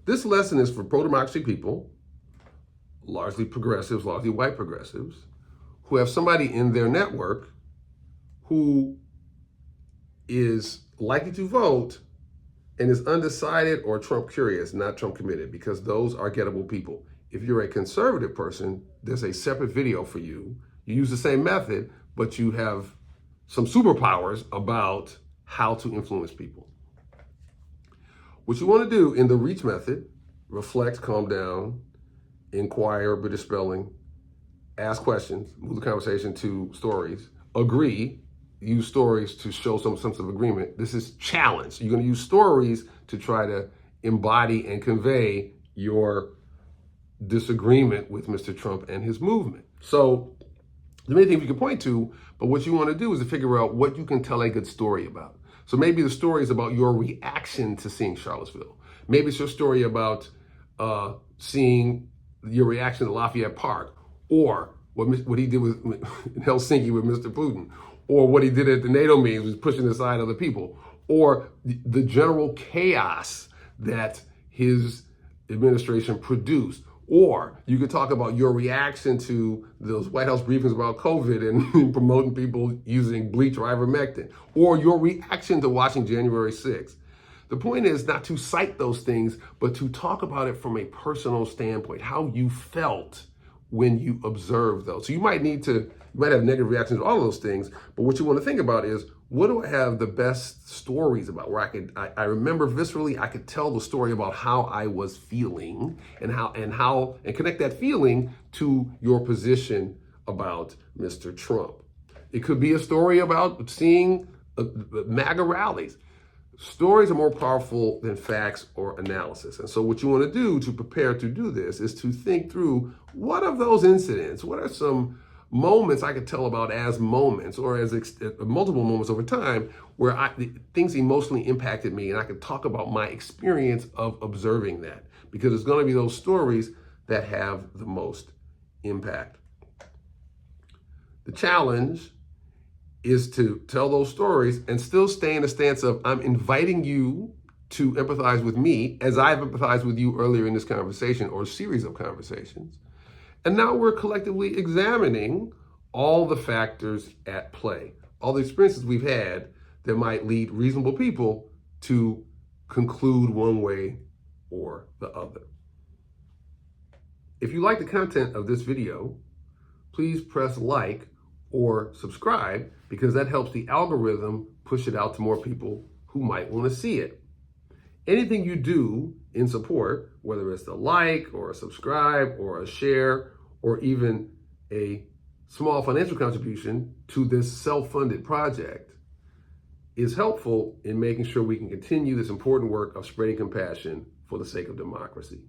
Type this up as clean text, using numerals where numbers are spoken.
This lesson is for pro-democracy people, largely progressives, largely white progressives, who have somebody in their network who is likely to vote and is undecided or Trump curious, not Trump committed, because those are gettable people. If you're a conservative person, there's a separate video for you. You use the same method, but you have some superpowers about how to influence people. What you want to do in the reach method, reflect, calm down, inquire, British spelling, ask questions, move the conversation to stories, agree, use stories to show some sense of agreement. This is challenge. You're going to use stories to try to embody and convey your disagreement with Mr. Trump and his movement. So there are many things you can point to, but what you want to do is to figure out what you can tell a good story about. So maybe the story is about your reaction to seeing Charlottesville. Maybe it's your story about seeing your reaction to Lafayette Park, or what he did with in Helsinki with Mr. Putin, or what he did at the NATO meetings was pushing aside other people, or the general chaos that his administration produced. Or you could talk about your reaction to those White House briefings about COVID and promoting people using bleach or ivermectin, or your reaction to watching January 6th. The point is not to cite those things, but to talk about it from a personal standpoint, how you felt when you observed those. So you might have negative reactions to all of those things, but what you want to think about is, what do I have the best stories about, where I remember viscerally, I could tell the story about how I was feeling and connect that feeling to your position about Mr. Trump. It could be a story about seeing MAGA rallies. Stories are more powerful than facts or analysis. And so what you want to do to prepare to do this is to think through, what of those incidents, what are some moments I could tell about as moments, or as multiple moments over time, where things emotionally impacted me, and I could talk about my experience of observing that, because it's going to be those stories that have the most impact. The challenge is to tell those stories and still stay in the stance of, I'm inviting you to empathize with me as I've empathized with you earlier in this conversation or series of conversations. And now we're collectively examining all the factors at play, all the experiences we've had that might lead reasonable people to conclude one way or the other. If you like the content of this video, please press like or subscribe, because that helps the algorithm push it out to more people who might want to see it. Anything you do in support, whether it's a like or a subscribe or a share, or even a small financial contribution to this self-funded project, is helpful in making sure we can continue this important work of spreading compassion for the sake of democracy.